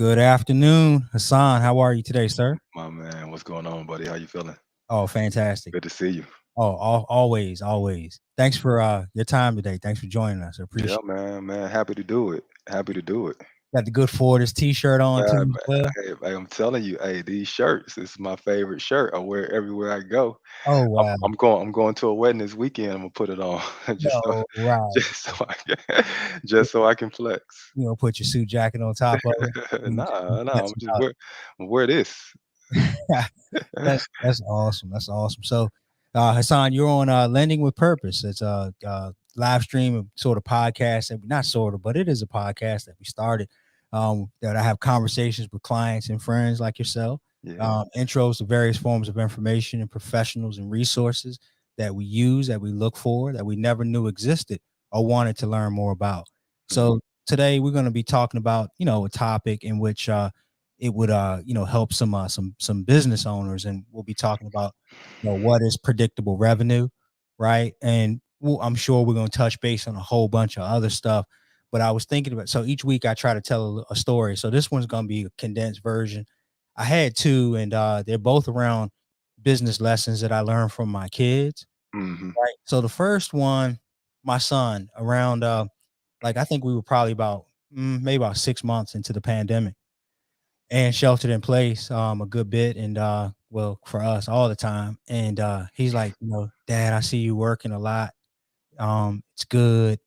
Good afternoon, Hassan. How are you today, sir? My man, what's going on, buddy? How you feeling? Oh, fantastic. Good to see you. Oh, always, always. Thanks for your time today. Thanks for joining us. I Yeah, appreciate it. man. Happy to do it. Happy to do it. Got the good Fortis t-shirt on too Man, as well. hey, I'm telling you, hey, these shirts, this is my favorite shirt. I wear it everywhere I go. Oh I'm, wow. I'm going. I'm going to a wedding this weekend. I'm gonna put it on just so, No, right. just so I can, just so I can flex. You know, put your suit jacket on top of it. You just be Nah. I'm flexing just wear this. out. That's awesome. That's awesome. So, Hassan, you're on Lending with Purpose. It's a live stream of sort of podcast that not sort of, but it is a podcast that we started. That I have conversations with clients and friends like yourself. Yeah. Intros to various forms of information and professionals and resources that we use, that we look for, that we never knew existed or wanted to learn more about. Mhm. So today we're going to be talking about, a topic in which it would help some business owners, and we'll be talking about what is predictable revenue, right? And I'm sure we're going to touch base on a whole bunch of other stuff, but I was thinking about, so each week I try to tell a story. So this one's going to be a condensed version. I had two, and they're both around business lessons that I learned from my kids, Mhm. right? So the first one, my son, around like I think we were probably about maybe about 6 months into the pandemic and sheltered in place a good bit, and well, for us all the time. And he's like, Dad, I see you working a lot. It's good.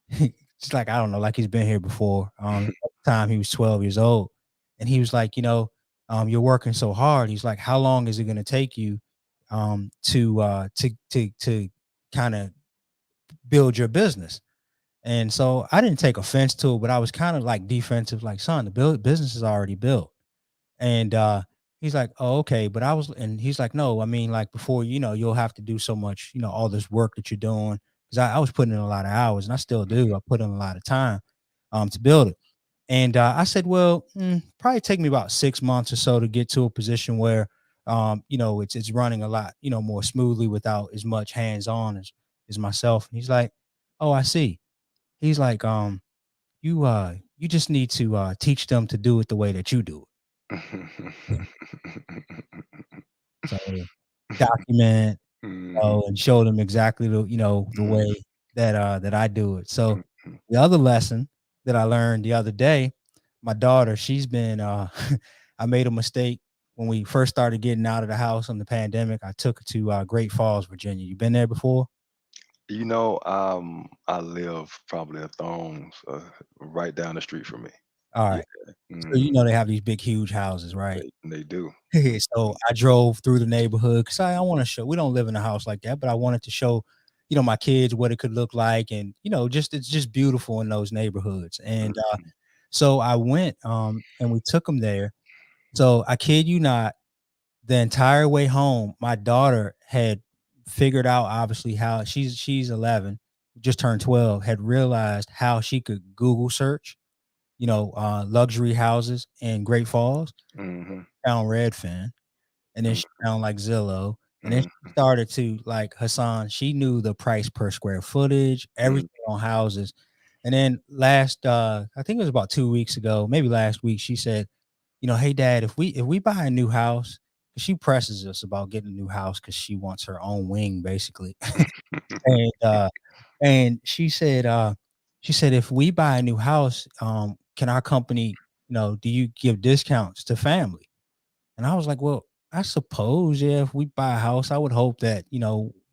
It's like, I don't know, like he's been here before. At the time he was 12 years old, and he was like, you're working so hard. He's like, how long is it going to take you to kind of build your business? And so I didn't take offense to it, but I was kind of like defensive, like, son, the business is already built. And he's like, "Oh, okay." But and he's like, "No, I mean, like before, you'll have to do so much, all this work that you're doing." Because I was putting in a lot of hours, and I still do. I put in a lot of time to build it. And I said, "Well, probably take me about 6 months or so to get to a position where, it's running a lot, more smoothly without as much hands on as myself." And he's like, "Oh, I see." He's like, you just need to teach them to do it the way that you do it." So document, Mhm. and show them exactly the Mhm. way that I do it. So Mhm. the other lesson that I learned the other day, my daughter, she's been I made a mistake when we first started getting out of the house in the pandemic. I took her to Great Falls, Virginia. You been there before? I live probably a throne's right down the street from me. All Yeah. right. So Mhm. they have these big, huge houses, right? They do. So I drove through the neighborhood because I want to show, we don't live in a house like that, but I wanted to show, my kids what it could look like. And, just it's just beautiful in those neighborhoods. And Mhm. so I went and we took them there. So I kid you not, the entire way home, my daughter had figured out obviously how she's 11, just turned 12, had realized how she could Google search, luxury houses in Great Falls, Mhm. found Redfin, and then Mhm. she found like Zillow, and then she Mhm. started to like Hassan. She knew the price per square footage, Mhm. everything on houses. And then I think it was about 2 weeks ago, maybe last week, she said, "Hey Dad, if we buy a new house," 'cause she presses us about getting a new house because she wants her own wing, basically. And she said, "If we buy a new house, can our company, do you give discounts to family?" And I was like, "Well, I suppose, yeah, if we buy a house, I would hope that,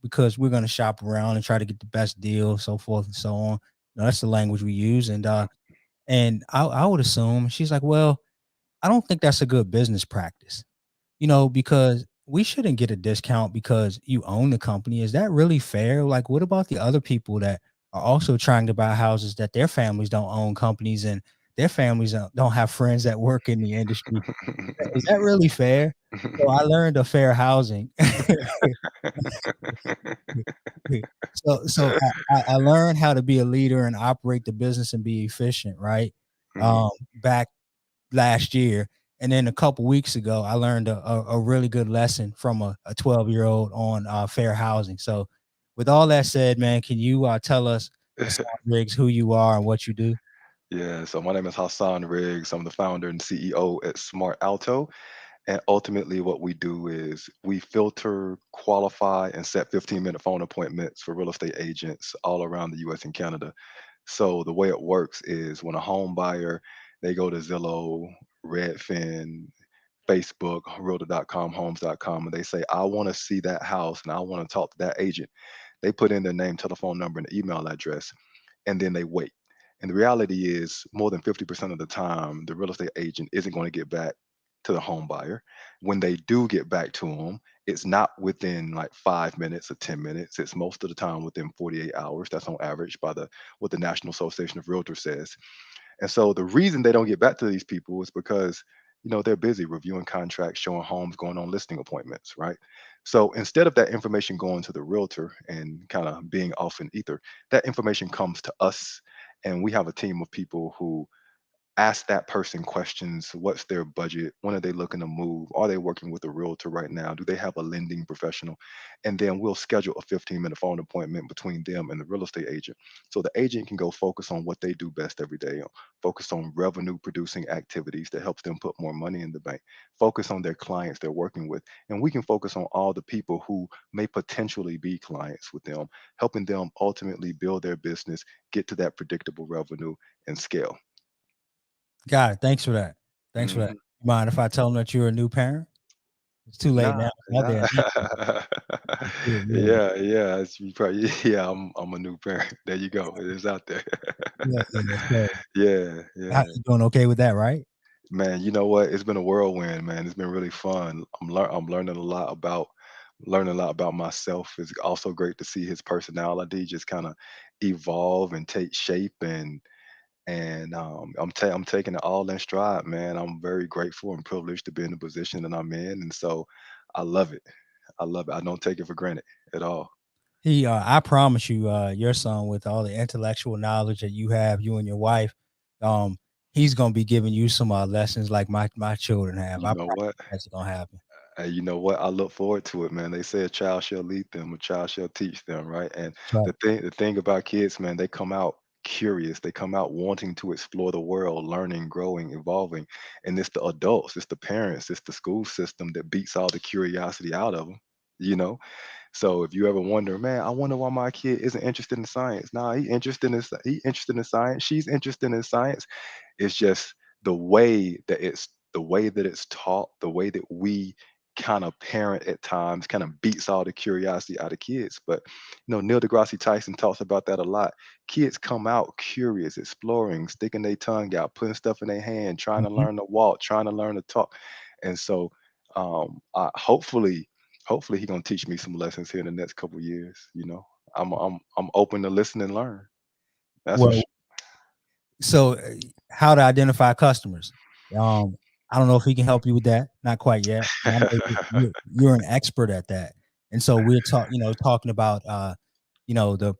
because we're gonna shop around and try to get the best deal, so forth and so on." That's the language we use. And I would assume, she's like, "Well, I don't think that's a good business practice, because we shouldn't get a discount because you own the company. Is that really fair? Like, what about the other people that are also trying to buy houses that their families don't own companies and their families don't have friends that work in the industry? Is that really fair?" So I learned a fair housing. So I learned how to be a leader and operate the business and be efficient, right? Mhm. Back last year. And then a couple weeks ago, I learned a really good lesson from a 12-year-old on fair housing. So with all that said, man, can you tell us, Hassan Riggs, who you are and what you do? Yeah, so my name is Hassan Riggs. I'm the founder and CEO at Smart Alto. And ultimately, what we do is we filter, qualify, and set 15-minute phone appointments for real estate agents all around the US and Canada. So the way it works is when a home buyer, they go to Zillow, Redfin, Facebook, Realtor.com, Homes.com, and they say, I want to see that house and I want to talk to that agent. They put in their name, telephone number, and email address, and then they wait. And the reality is, more than 50% of the time, the real estate agent isn't going to get back to the home buyer. When they do get back to them, it's not within like 5 minutes or 10 minutes. It's most of the time within 48 hours. That's on average by the what the National Association of Realtors says. And so the reason they don't get back to these people is because they're busy reviewing contracts, showing homes, going on listing appointments, right? So instead of that information going to the realtor and kind of being off in ether, that information comes to us, and we have a team of people who ask that person questions. What's their budget? When are they looking to move? Are they working with a realtor right now? Do they have a lending professional? And then we'll schedule a 15-minute phone appointment between them and the real estate agent. So the agent can go focus on what they do best every day, focus on revenue producing activities that helps them put more money in the bank, focus on their clients they're working with. And we can focus on all the people who may potentially be clients with them, helping them ultimately build their business, get to that predictable revenue and scale. Got it. Thanks for that. Thanks for that. Mhm. You mind if I tell them that you're a new parent? It's too late now. Nah, My nah. dad. Yeah, yeah, Yeah, yeah, it's you probably yeah, I'm a new parent. There you go. It is out there. yeah, yeah. So, Yeah, how yeah. you doing? Okay with that, right? Man, you know what? It's been a whirlwind, man. It's been really fun. I'm learning a lot about myself. It's also great to see his personality just kind of evolve and take shape, and I'm taking it all in stride, man. I'm very grateful and privileged to be in the position that I'm in, and so I love it. I love it. I don't take it for granted at all. I promise you, your son, with all the intellectual knowledge that you have, you and your wife, um, he's gonna be giving you some lessons like my children have. You I know promise what? that's gonna happen. Hey, you know what? I look forward to it, man. They say a child shall lead them, a child shall teach them, right? And That's right. the thing about kids, man, they come out curious. They come out wanting to explore the world, learning, growing, evolving. And it's the adults, it's the parents, it's the school system that beats all the curiosity out of them. You know, so if you ever wonder, man, I wonder why my kid isn't interested in science. Nah, he interested in science. She's interested in science. It's just the way that it's taught, the way that we kind of parent at times kind of beats all the curiosity out of kids. But Neil deGrasse Tyson talks about that a lot. Kids come out curious, exploring, sticking their tongue out, putting stuff in their hand, trying to Mhm. learn to walk, trying to learn to talk. And so hopefully he gonna teach me some lessons here in the next couple years. I'm open to listen and learn. That's for Well, sure. so how to identify customers? Um, I don't know if he can help you with that. Not quite yet. But I know you're an expert at that, and so we're talking about the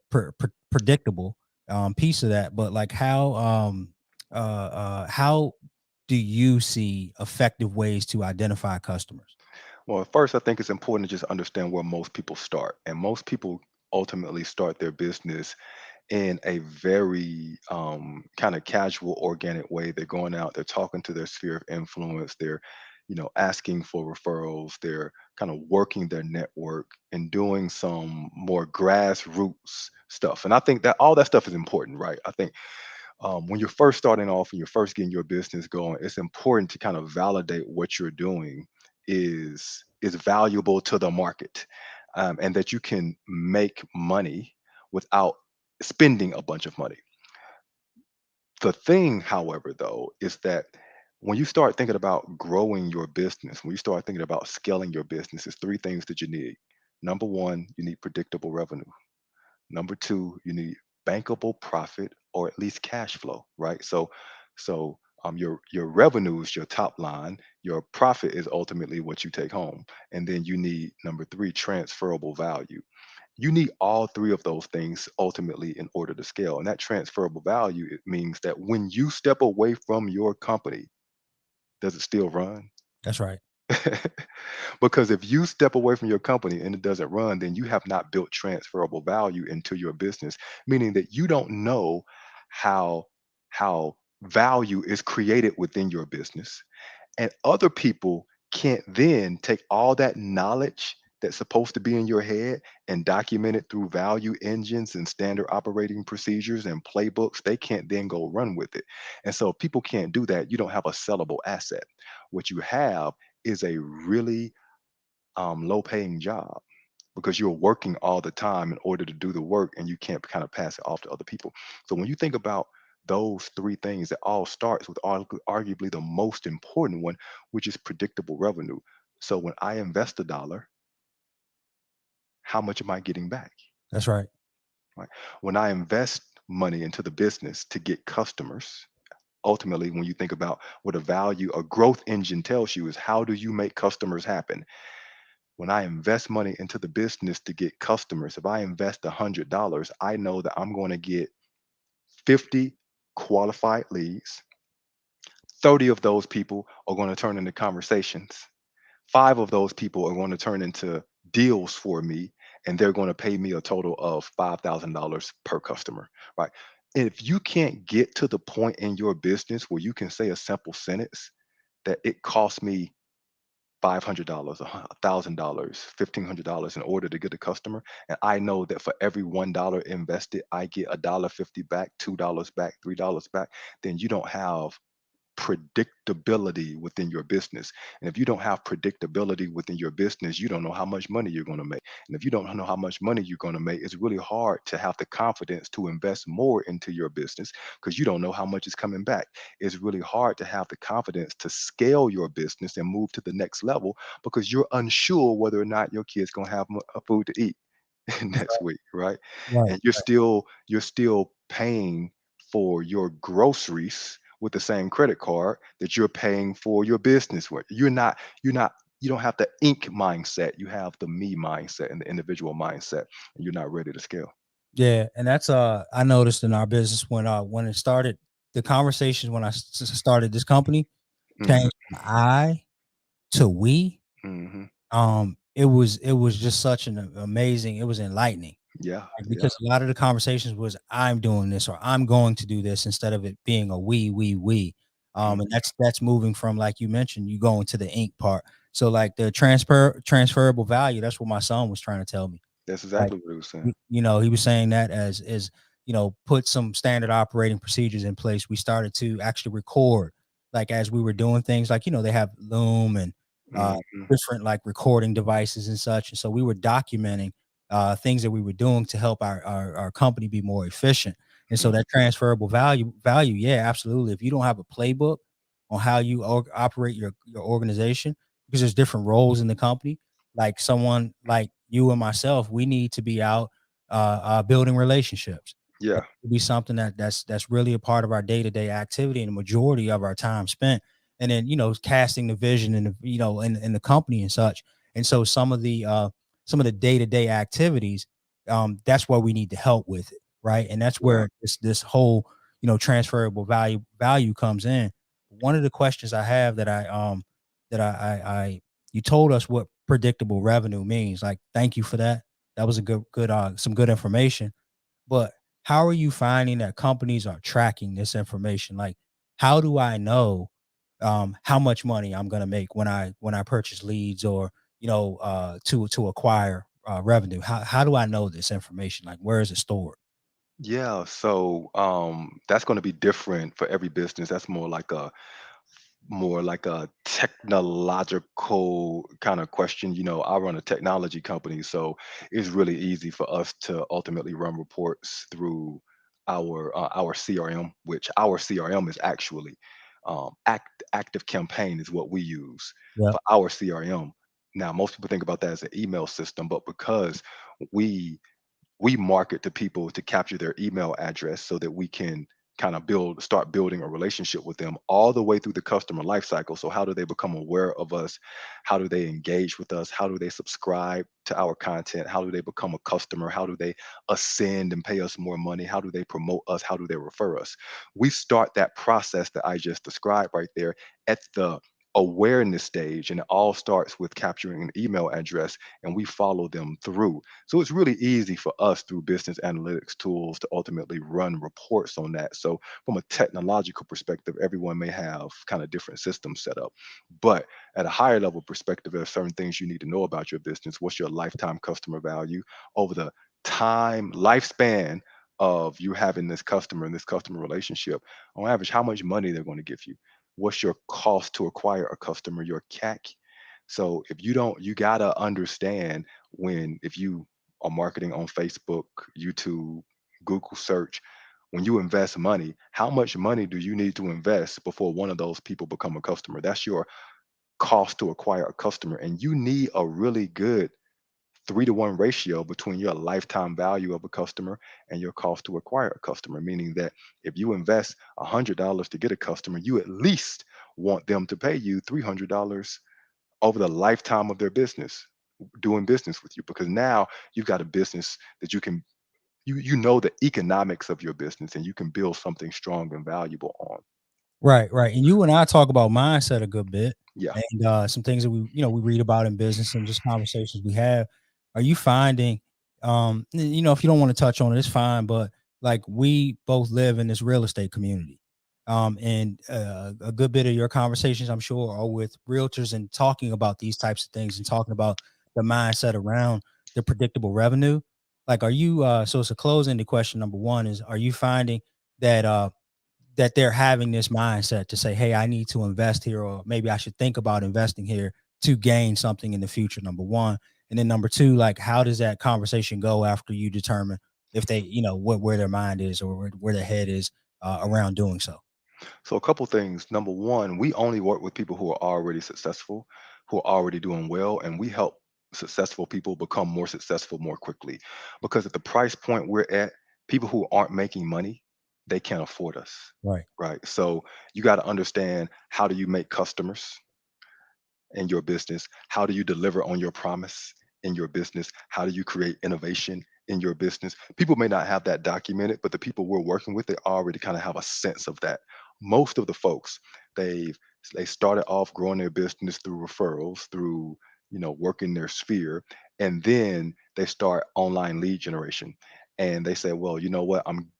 predictable piece of that. But like how do you see effective ways to identify customers? Well, at first, I think it's important to just understand where most people start. And most people ultimately start their business in a very kind of casual, organic way. They're going out, they're talking to their sphere of influence, they're asking for referrals, they're kind of working their network and doing some more grassroots stuff. And I think that all that stuff is important, right? I think when you're first starting off and you're first getting your business going, it's important to kind of validate what you're doing is valuable to the market, and that you can make money without spending a bunch of money. The thing, however, though, is that when you start thinking about growing your business, when you start thinking about scaling your business, there's three things that you need. Number one, you need predictable revenue. Number two, you need bankable profit or at least cash flow, right? So your revenue is your top line. Your profit is ultimately what you take home, and then you need number three, transferable value. You need all three of those things ultimately in order to scale. And that transferable value, it means that when you step away from your company, does it still run? That's right. Because if you step away from your company and it doesn't run, then you have not built transferable value into your business, meaning that you don't know how. how value is created within your business, and other people can't then take all that knowledge that's supposed to be in your head and document it through value engines and standard operating procedures and playbooks. They can't then go run with it. And so if people can't do that, you don't have a sellable asset. What you have is a really low paying job because you're working all the time in order to do the work, and you can't kind of pass it off to other people. So when you think about those three things, it all starts with arguably the most important one, which is predictable revenue. So when I invest a dollar, how much am I getting back? That's right. Right. When I invest money into the business to get customers, ultimately, when you think about what a value, a growth engine tells you is how do you make customers happen? When I invest money into the business to get customers, if I invest $100, I know that I'm going to get 50 qualified leads. 30 of those people are going to turn into conversations. Five of those people are going to turn into deals for me, and they're going to pay me a total of $5,000 per customer, right? If you can't get to the point in your business where you can say a simple sentence that it costs me $500, $1,000, $1,500 in order to get a customer, and I know that for every $1 invested, I get $1.50 back, $2 back, $3 back, then you don't have predictability within your business. And if you don't have predictability within your business, you don't know how much money you're going to make. And if you don't know how much money you're going to make, it's really hard to have the confidence to invest more into your business because you don't know how much is coming back. It's really hard to have the confidence to scale your business and move to the next level because you're unsure whether or not your kids going to have food to eat That's next week, right? right. And you're still paying for your groceries with the same credit card that you're paying for your business with. You don't have the ink mindset. You have the me mindset and the individual mindset, and you're not ready to scale. Yeah, and that's I noticed in our business when it started, the conversations when I started this company Hmm. changed from I to we. Hmm. It was just such an amazing, it was enlightening. Yeah, Like, yeah. because a lot of the conversations was I'm doing this or I'm going to do this instead of it being a we. Mhm. And that's moving from, like you mentioned, you going to the ink part. So like the transferable value, that's what my son was trying to tell me. That's Like, exactly what it was saying. he was saying that as put some standard operating procedures in place. We started to actually record, like as we were doing things, like they have Loom and uh Hmm. different like recording devices and such. And so we were documenting things that we were doing to help our company be more efficient. And so Hmm. that transferable value, yeah, absolutely. If you don't have a playbook on how you operate your organization, because there's different roles in the company, like someone like you and myself, we need to be out building relationships. That Yeah, would be something that's really a part of our day-to-day activity and the majority of our time spent. And then casting the vision and in the company and such. And so some of the day-to-day activities, that's where we need to help with it, right? And that's yeah, where this whole transferable value comes in. One of the questions I have that I you told us what predictable revenue means. Like, thank you for that. That was a good some good information. But how are you finding that companies are tracking this information? Like, how do I know how much money I'm going to make when I purchase leads or to acquire revenue? How do I know this information? Like, where is it stored? yeah. So that's going to be different for every business. That's more like a technological kind of question. I run a technology company, so it's really easy for us to ultimately run reports through our CRM, which our CRM is actually active campaign is what we use Yeah. for our CRM. Now, most people think about that as an email system, but because we we market to people to capture their email address so that we can kind of start building a relationship with them all the way through the customer life cycle. So how do they become aware of us? How do they engage with us? How do they subscribe to our content? How do they become a customer? How do they ascend and pay us more money? How do they promote us? How do they refer us? We start that process that I just described right there at the awareness stage, and it all starts with capturing an email address, and we follow them through. So it's really easy for us through business analytics tools to ultimately run reports on that. So from a technological perspective, everyone may have kind of different systems set up, but at a higher level perspective, there are certain things you need to know about your business. What's your lifetime customer value over the time lifespan of you having this customer and this customer relationship? On average, how much money they're going to give you? What's your cost to acquire a customer, your CAC? So if you don't, you gotta understand when, if you are marketing on Facebook, YouTube, Google search, when you invest money, how much money do you need to invest before one of those people become a customer? That's your cost to acquire a customer. And you need a really good 3-to-1 ratio between your lifetime value of a customer and your cost to acquire a customer, meaning that if you invest $100 to get a customer, you at least want them to pay you $300 over the lifetime of their business doing business with you, because now you've got a business that you know the economics of your business, and you can build something strong and valuable on. Right, right. And you and I talk about mindset a good bit, Yeah. and some things that we read about in business and just conversations we have. Are you finding, if you don't want to touch on it, it's fine, but like we both live in this real estate community. And a good bit of your conversations, I'm sure, are with realtors and talking about these types of things and talking about the mindset around the predictable revenue. Like, are you, so it's a close-ended question. Number one is, are you finding that that they're having this mindset to say, hey, I need to invest here, or maybe I should think about investing here to gain something in the future, number one. And then number two, like, how does that conversation go after you determine if they, where their mind is, or where their head is around doing so? So a couple things. Number one, we only work with people who are already successful, who are already doing well, and we help successful people become more successful more quickly. Because at the price point we're at, people who aren't making money, they can't afford us. Right. Right. So you got to understand, how do you make customers in your business? How do you deliver on your promise in your business? How do you create innovation in your business? People may not have that documented, but the people we're working with, they already kind of have a sense of that. Most of the folks, they've they started off growing their business through referrals, through working their sphere, and then they start online lead generation. And they say, well, you know what? I'm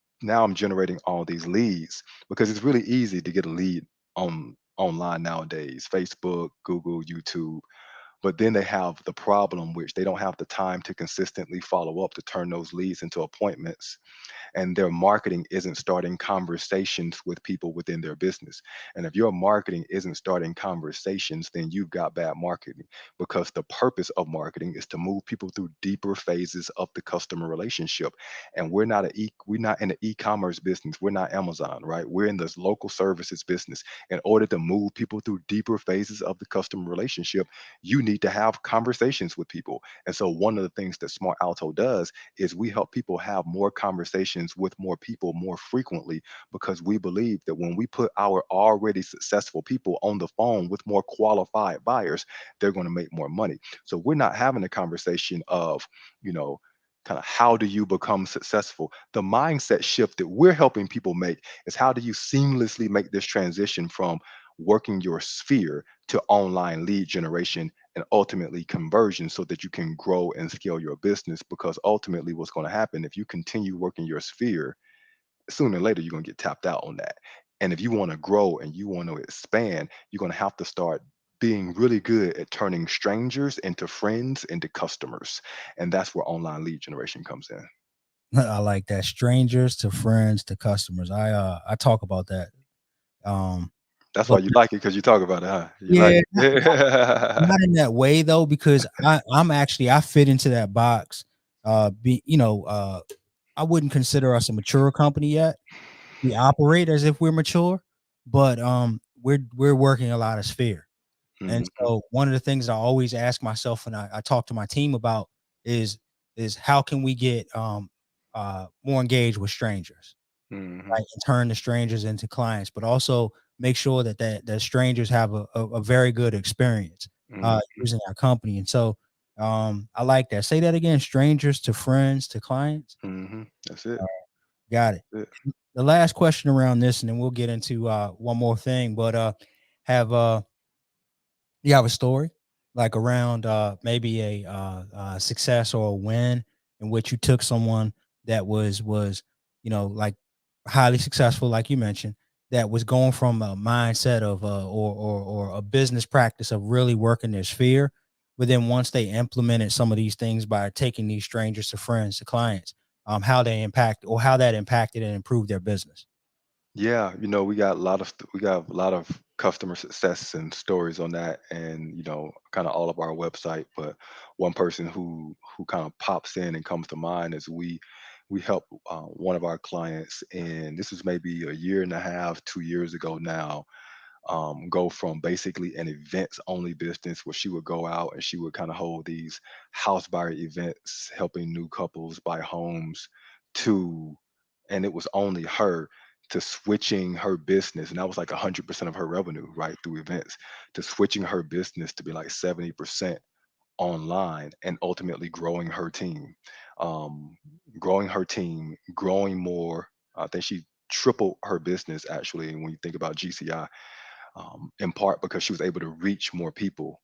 generating all these leads, because it's really easy to get a lead online nowadays, Facebook, Google, YouTube. But then they have the problem, which they don't have the time to consistently follow up to turn those leads into appointments, and their marketing isn't starting conversations with people within their business. And if your marketing isn't starting conversations, then you've got bad marketing, because the purpose of marketing is to move people through deeper phases of the customer relationship. And we're not in the e-commerce business. We're not Amazon, right? We're in this local services business. In order to move people through deeper phases of the customer relationship, you need to have conversations with people. And so one of the things that Smart Alto does is we help people have more conversations with more people more frequently, because we believe that when we put our already successful people on the phone with more qualified buyers, they're going to make more money. So we're not having a conversation of, you know, kind of how do you become successful. The mindset shift that we're helping people make is, how do you seamlessly make this transition from working your sphere to online lead generation and ultimately conversion, so that you can grow and scale your business. Because ultimately, what's going to happen, if you continue working your sphere, sooner or later you're going to get tapped out on that. And if you want to grow and you want to expand, you're going to have to start being really good at turning strangers into friends, into customers. And that's where online lead generation comes in. I like that. Strangers to friends to customers. I talk about that. Um, That's why but you like it, because you talk about it, huh? You like yeah, it. not in that way though, because I fit into that box. I wouldn't consider us a mature company yet. We operate as if we're mature, but we're working a lot of sphere. And Mhm, so one of the things I always ask myself, and I talk to my team about, is how can we get more engaged with strangers, mhm, right? And turn the strangers into clients, but also make sure that strangers have a very good experience mhm, using our company. And so I like that. Say that again: strangers to friends to clients. mhm. That's it. Got it. That's it. The last question around this, and then we'll get into one more thing. But have You have a story like around maybe a success or a win in which you took someone that was like highly successful, like you mentioned, that was going from a mindset of or a business practice of really working their sphere, but then once they implemented some of these things by taking these strangers to friends to clients, how they impact or how that impacted and improved their business. Yeah, we got a lot of we got a lot of customer success and stories on that, and kind of all of our website. But one person who kind of pops in and comes to mind is we help one of our clients, and this was maybe a year and a half, 2 years ago now, go from basically an events only business where she would go out and she would kind of hold these house buyer events, helping new couples buy homes, to, and it was only her, to switching her business. And that was like 100% of her revenue, right? Through events, to switching her business to be like 70% online, and ultimately um, growing her team, growing more. I think she tripled her business actually when you think about GCI, in part because she was able to reach more people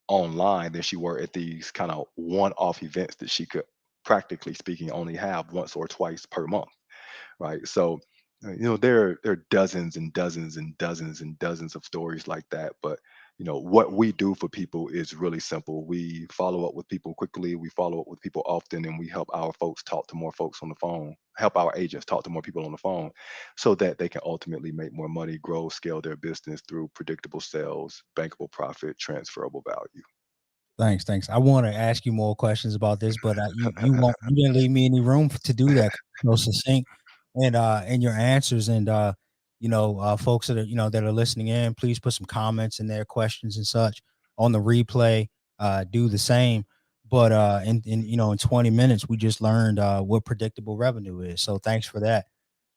online than she were at these kind of one-off events that she could, practically speaking, only have once or twice per month, right? So, there are dozens and dozens and dozens and dozens of stories like that. But what we do for people is really simple. We follow up with people quickly. We follow up with people often, and we help our folks talk to more folks on the phone. Help our agents talk to more people on the phone, so that they can ultimately make more money, grow, scale their business through predictable sales, bankable profit, transferable value. Thanks, thanks. I want to ask you more questions about this, but you didn't leave me any room to do that. So succinct and your answers, and folks that are that are listening in, please put some comments in there, questions and such on the replay. Do the same. But in 20 minutes, we just learned what predictable revenue is. So thanks for that,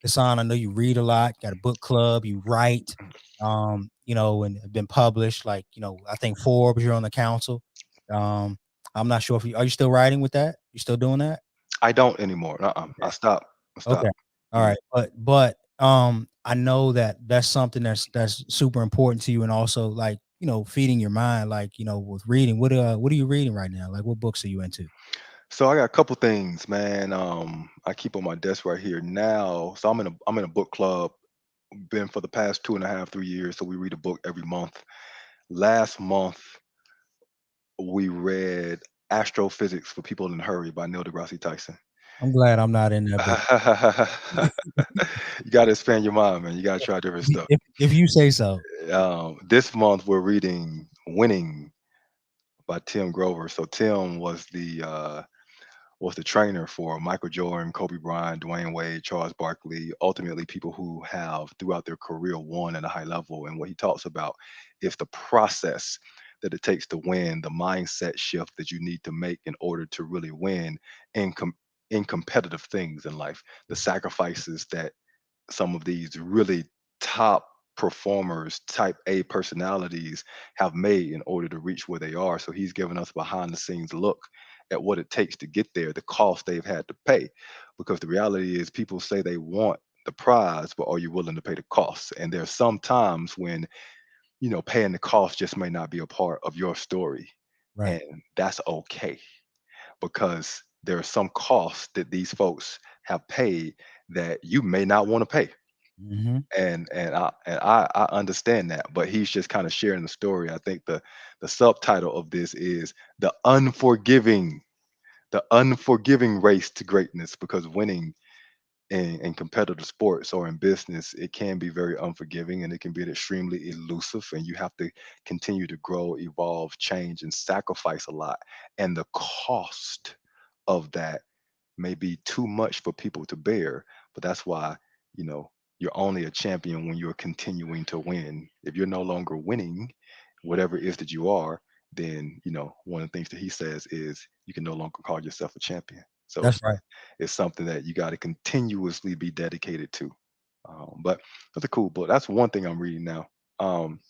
Hassan. I know you read a lot, got a book club, you write, and have been published. Like, I think Forbes, you're on the council. Um, I'm not sure if you are you still writing with that? You still doing that? I don't anymore. I Okay. stopped. I Okay. stopped. All Yeah. right. But I know that that's something that's super important to you, and also like, feeding your mind, like, with reading. What are you reading right now? Like, what books are you into? So I got a couple things, man. I keep on my desk right here now. So I'm in a book club. Been for the past 2.5, 3 years. So we read a book every month. Last month we read Astrophysics for People in a Hurry by Neil deGrasse Tyson. I'm glad I'm not in that book. You got to expand your mind, man. You got to try different stuff. If you say so. This month we're reading Winning by Tim Grover. So Tim was the trainer for Michael Jordan, Kobe Bryant, Dwayne Wade, Charles Barkley, ultimately people who have throughout their career won at a high level. And what he talks about is the process that it takes to win, the mindset shift that you need to make in order to really win in in competitive things in life, the sacrifices that some of these really top performers, type A personalities have made in order to reach where they are. So he's given us behind the scenes look at what it takes to get there, the cost they've had to pay. Because the reality is people say they want the prize, but are you willing to pay the cost? And there's some times when, paying the cost just may not be a part of your story. Right. And that's okay, because there are some costs that these folks have paid that you may not want to pay. Hmm. And I understand that, but he's just kind of sharing the story. I think the subtitle of this is the unforgiving race to greatness, because winning in competitive sports or in business, it can be very unforgiving, and it can be extremely elusive, and you have to continue to grow, evolve, change, and sacrifice a lot. And the cost of that may be too much for people to bear. But that's why, you know, you're only a champion when you're continuing to win. If you're no longer winning, whatever it is that you are, then, one of the things that he says is you can no longer call yourself a champion. So That's it's right. it's something that you got to continuously be dedicated to. But that's a cool book. That's one thing I'm reading now. Um,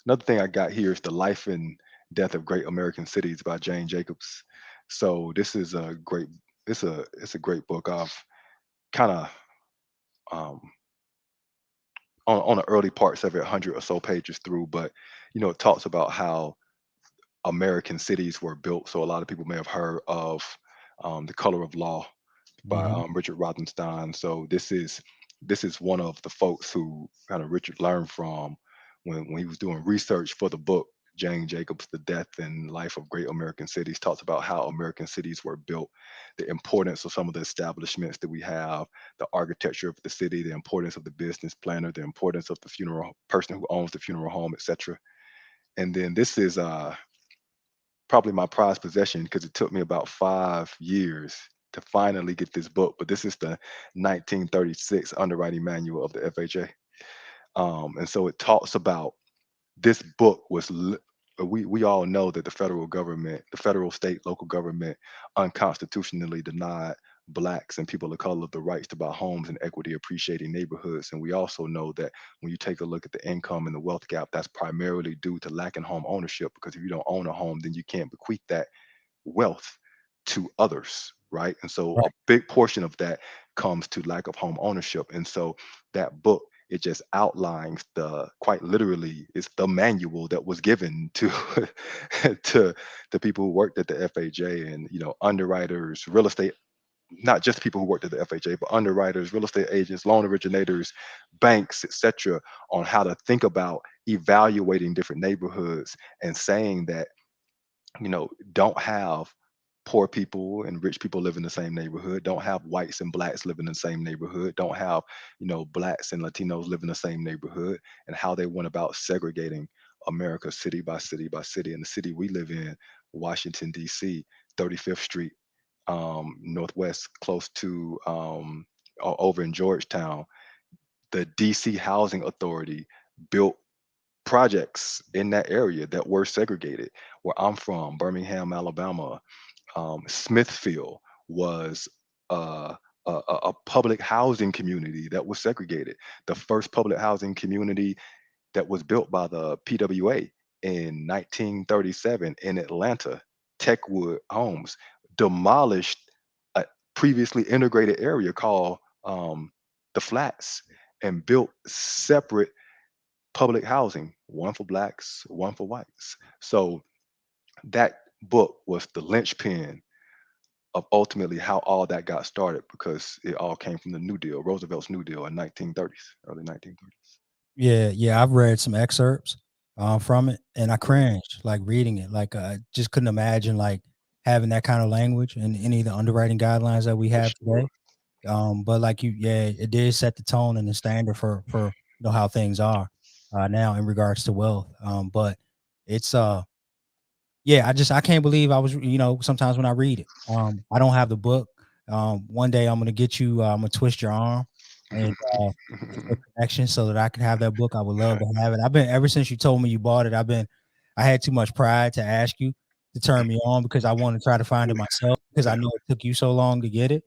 Another thing I got here is The Life and Death of Great American Cities by Jane Jacobs. So this is a great it's a great book. I've kind of um on the early parts of it, 100 or so pages through. But it talks about how American cities were built. So a lot of people may have heard of The Color of Law by Mhm. Richard Rothenstein. So this is one of the folks who kind of Richard learned from when he was doing research for the book. Jane Jacobs, The Death and Life of Great American Cities, talks about how American cities were built, the importance of some of the establishments that we have, the architecture of the city, the importance of the business planner, the importance of the funeral person who owns the funeral home, etc. And then this is probably my prized possession because it took me about 5 years to finally get this book. But this is the 1936 underwriting manual of the FHA. And so it talks about this book was we all know that the federal government, the federal, state, local government unconstitutionally denied blacks and people of color the rights to buy homes in equity appreciating neighborhoods. And we also know that when you take a look at the income and the wealth gap, that's primarily due to lacking home ownership, because if you don't own a home, then you can't bequeath that wealth to others, right? And so a Right. big portion of that comes to lack of home ownership. And so that book, it just outlines the, quite literally, it's the manual that was given to to the people who worked at the FHA, and underwriters, real estate, not just people who worked at the FHA, but underwriters, real estate agents, loan originators, banks, etc., on how to think about evaluating different neighborhoods and saying that don't have poor people and rich people live in the same neighborhood. Don't have whites and blacks live in the same neighborhood. Don't have, blacks and Latinos live in the same neighborhood, and how they went about segregating America city by city by city. And the city we live in, Washington, D.C., 35th Street, Northwest, close to over in Georgetown, the DC Housing Authority built projects in that area that were segregated. Where I'm from, Birmingham, Alabama, Smithfield was a public housing community that was segregated. The first public housing community that was built by the PWA in 1937 in Atlanta, Techwood Homes, demolished a previously integrated area called the Flats and built separate public housing, one for blacks, one for whites. So that book was the linchpin of ultimately how all that got started, because it all came from the New Deal, Roosevelt's New Deal in 1930s, early 1930s. Yeah, yeah, I've read some excerpts from it, and I Yeah, cringed like reading it. Like, I just couldn't imagine like having that kind of language in any of the underwriting guidelines that we for have sure. today. But like yeah, it did set the tone and the standard for how things are now in regards to wealth. But it's yeah, I can't believe I was, sometimes when I read it, I don't have the book. One day I'm gonna get you, I'm gonna twist your arm and make a connection so that I can have that book. I would love to have it. I've been, ever since you told me you bought it, I had too much pride to ask you to turn me on because I want to try to find it myself because I know it took you so long to get it.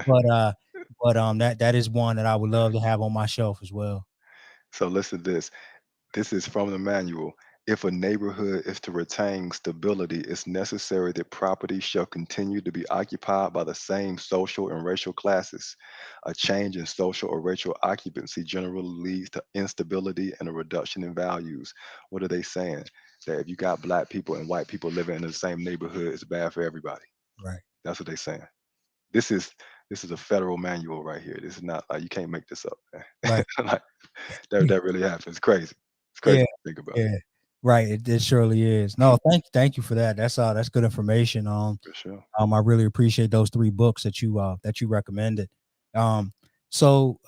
But that is one that I would love to have on my shelf as well. So listen to this. This is from the manual. If a neighborhood is to retain stability, it's necessary that property shall continue to be occupied by the same social and racial classes. A change in social or racial occupancy generally leads to instability and a reduction in values. What are they saying? That if you got black people and white people living in the same neighborhood, it's bad for everybody. Right. That's what they're saying. This is this is a federal manual right here. This is not like, you can't make this up, man. Right. Like, that really happens. It's crazy. It's crazy Yeah. to think about. Yeah. Right. It surely is. No, thank you for that. That's good information. For sure. I really appreciate those three books that you recommended. Um, so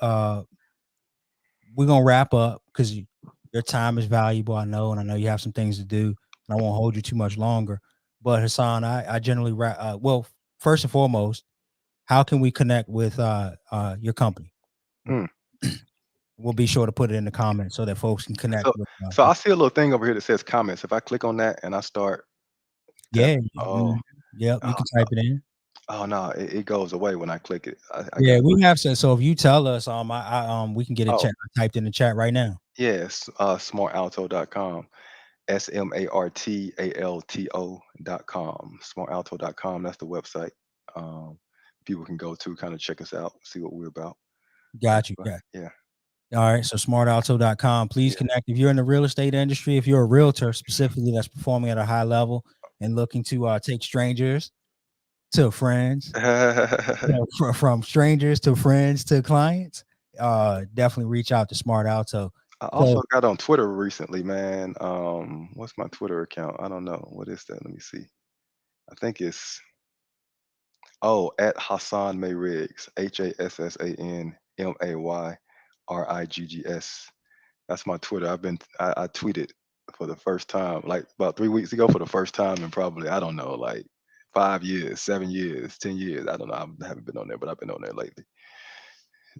we're gonna wrap up because your time is valuable. I know, and I know you have some things to do, and I won't hold you too much longer. But Hassan, I generally well, first and foremost, how can we connect with your company? Mm. We'll be sure to put it in the comments so that folks can connect So with. so I see a little thing over here that says comments. If I click on that and I start Yeah. tapping, Yep. You oh, can type it in. oh no, it goes away when I click it. I Yeah, got we have to. So if you tell us, we can get it oh typed in the chat right now. yes, smartalto.com. SMARTALTO.com. Smartalto.com. That's the website. Um, People can go to kind of check us out, see what we're about. Got you. But Yeah. yeah. All right. So smartalto.com. Please Yeah. connect. If you're in the real estate industry, if you're a realtor specifically that's performing at a high level and looking to take strangers to friends, from strangers to friends to clients, definitely reach out to Smart Alto. I So also got on Twitter recently, man. What's my Twitter account? I don't know. What is that? Let me see. I think it's at Hassan May Riggs, HassanMayriggs. That's my Twitter. I tweeted for the first time, like about 3 weeks ago, for the first time in probably, I don't know, like 5 years, 7 years, 10 years. I don't know. I haven't been on there, but I've been on there lately.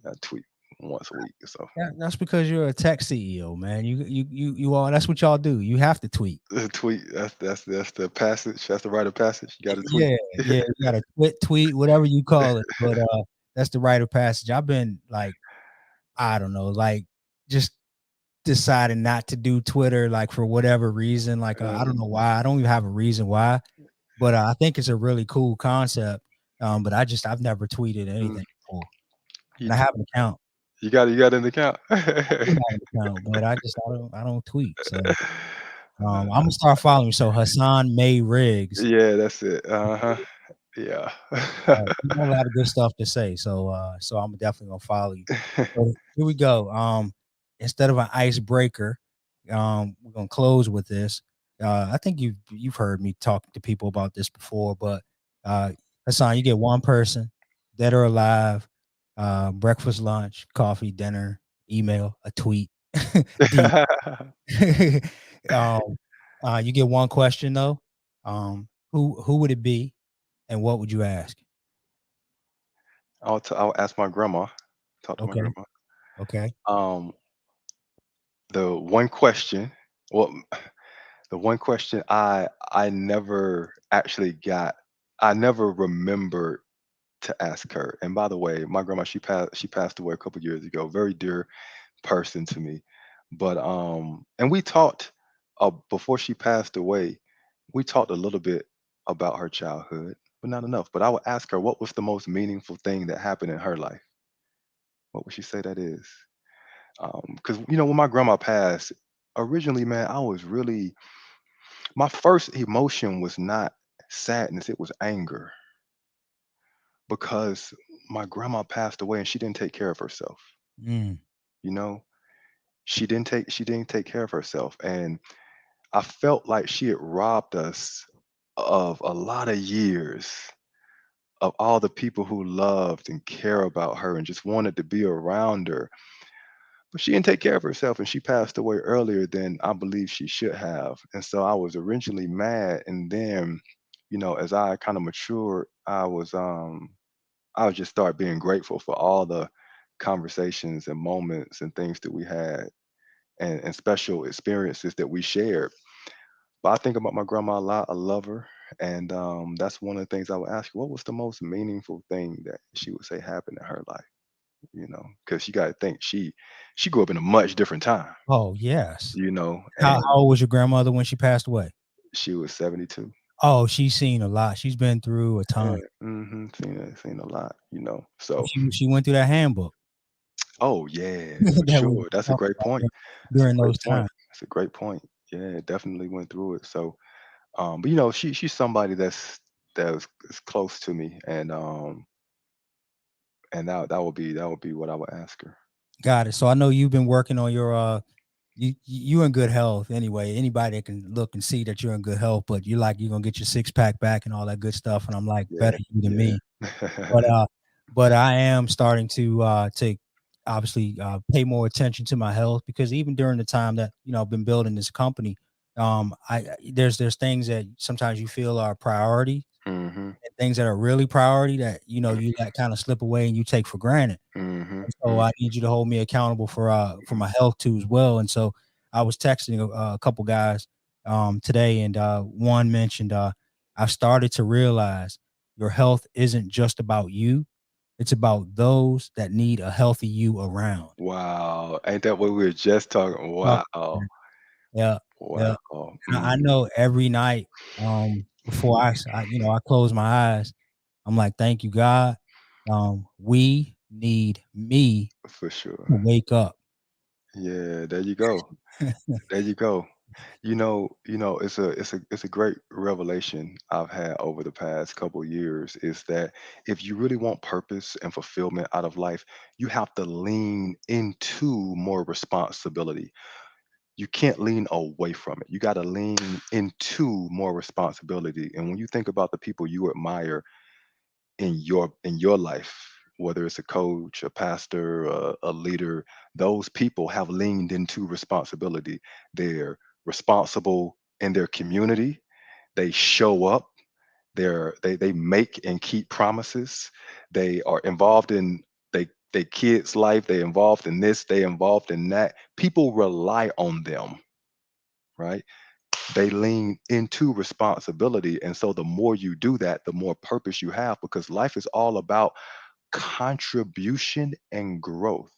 I tweet once a week or so. that's because you're a tech CEO, man. You all, that's what y'all do. You have to tweet. Tweet. That's the passage. That's the rite of passage. You got to tweet. Yeah, yeah, you gotta tweet, whatever you call it. But that's the rite of passage. I've been like, I don't know, like just deciding not to do Twitter, like for whatever reason. Like I don't know why. I don't even have a reason why, but I think it's a really cool concept. But I've never tweeted mm, anything before, you and I t- have an account. you got an account. I do have an account, but I don't tweet. So I'm gonna start following you. So Hassan May Riggs. Yeah, that's it. Uh-huh. Yeah. You got a lot of good stuff to say, so I'm definitely gonna follow you. So here we go. Instead of an icebreaker, we're gonna close with this. I think you've heard me talk to people about this before, but uh, Hassan, you get one person, dead or alive, breakfast, lunch, coffee, dinner, email, a tweet, D. um, you get one question though. Who would it be, and what would you ask? I'll ask my grandma. Talk to my Okay. grandma. Okay. Um, the one question, well, the one question I never actually got, I never remembered to ask her. And by the way, my grandma, she passed away a couple years ago. Very dear person to me. But and we talked before she passed away. We talked a little bit about her childhood, but not enough. But I would ask her, what was the most meaningful thing that happened in her life? What would she say that is? Because when my grandma passed, originally, man, I was really, my first emotion was not sadness; it was anger because my grandma passed away and she didn't take care of herself. Mm, You know, she didn't take care of herself, and I felt like she had robbed us of a lot of years of all the people who loved and care about her and just wanted to be around her. But she didn't take care of herself and she passed away earlier than I believe she should have. And so I was originally mad. And then, as I kind of matured, I would just start being grateful for all the conversations and moments and things that we had and special experiences that we shared. But I think about my grandma a lot. I love her. And that's one of the things I would ask her. What was the most meaningful thing that she would say happened in her life? Because you got to think she grew up in a much different time, oh, yes. How and old was your grandmother when she passed away? she was 72. Oh, she's seen a lot. She's been through a Yeah, ton. seen a lot, And So, she went through that handbook oh yeah, for that we sure. That's a talked great about point. That's a during great those point. times. That's a great point. Yeah, definitely went through it. So, but she's somebody is close to me, and that would be what I would ask her. Got it. So I know you've been working on your you in good health anyway. Anybody that can look and see that you're in good health, but you're gonna get your six pack back and all that good stuff. And I'm like, better Yeah, you than yeah. me. But I am starting to obviously pay more attention to my health, because even during the time that I've been building this company, there's things that sometimes you feel are priority, Mhm. and things that are really priority that you let kind of slip away and you take for granted. Mhm. And so Mhm. I need you to hold me accountable for my health too as well. And so I was texting a couple guys today, and one mentioned I've started to realize your health isn't just about you; it's about those that need a healthy you around. Wow, ain't that what we were just talking? Oh, Wow, yeah, yeah. wow. And I know every night before I close my eyes, I'm like, thank you, God. We need me For to sure. wake up. Yeah, there you go. There you go. It's a great revelation I've had over the past couple years is that if you really want purpose and fulfillment out of life, you have to lean into more responsibility. You can't lean away from it. You got to lean into more responsibility. And when you think about the people you admire in your life, whether it's a coach, a pastor, a leader, those people have leaned into responsibility. They're responsible in their community. They show up. They make and keep promises. They are involved in they kids' life. They involved in this. They involved in that. People rely on them, right? They lean into responsibility, and so the more you do that, the more purpose you have because life is all about contribution and growth.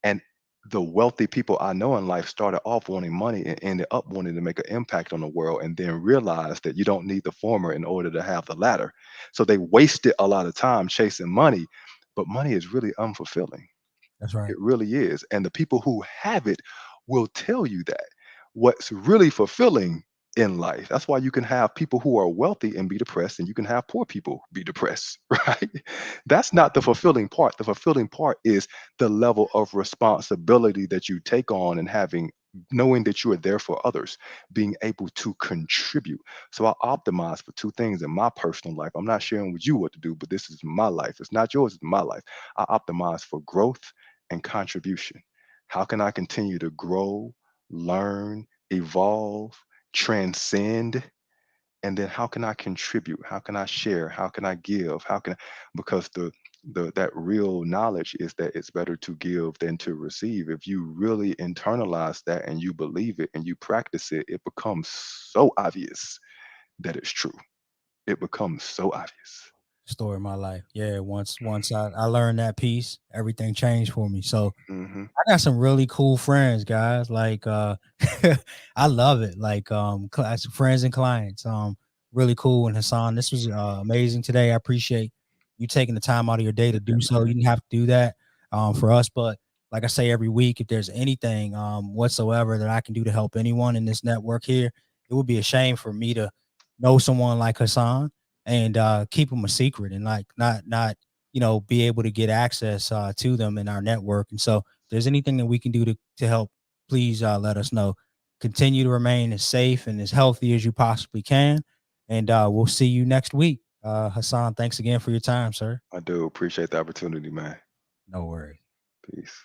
And the wealthy people I know in life started off wanting money and ended up wanting to make an impact on the world and then realized that you don't need the former in order to have the latter. So they wasted a lot of time chasing money, but money is really unfulfilling. That's right. It really is. And the people who have it will tell you that. What's really fulfilling in life. That's why you can have people who are wealthy and be depressed, and you can have poor people be depressed, right? That's not the fulfilling part. The fulfilling part is the level of responsibility that you take on and having knowing that you are there for others, being able to contribute. So I optimize for two things in my personal life. I'm not sharing with you what to do, but this is my life. It's not yours, it's my life. I optimize for growth and contribution. How can I continue to grow, learn, evolve, transcend? And then how can I contribute? How can I share? How can I give? Because the that real knowledge is that it's better to give than to receive. If you really internalize that and you believe it and you practice it, it becomes so obvious that it's true. It becomes so obvious. Story of my life. Yeah, once I learned that piece, everything changed for me. So Hmm. I got some really cool friends, guys. Like I love it. Like friends and clients. Really cool. And Hassan, this was amazing today. I appreciate you taking the time out of your day to do Yeah, so. man. You didn't have to do that for us, but like I say every week, if there's anything whatsoever that I can do to help anyone in this network here, it would be a shame for me to know someone like Hassan and keep them a secret and like not be able to get access to them in our network. And so there's anything that we can do to help, please let us know. Continue to remain as safe and as healthy as you possibly can. And we'll see you next week. Hassan, thanks again for your time, sir. I do appreciate the opportunity, man. No worries. Peace.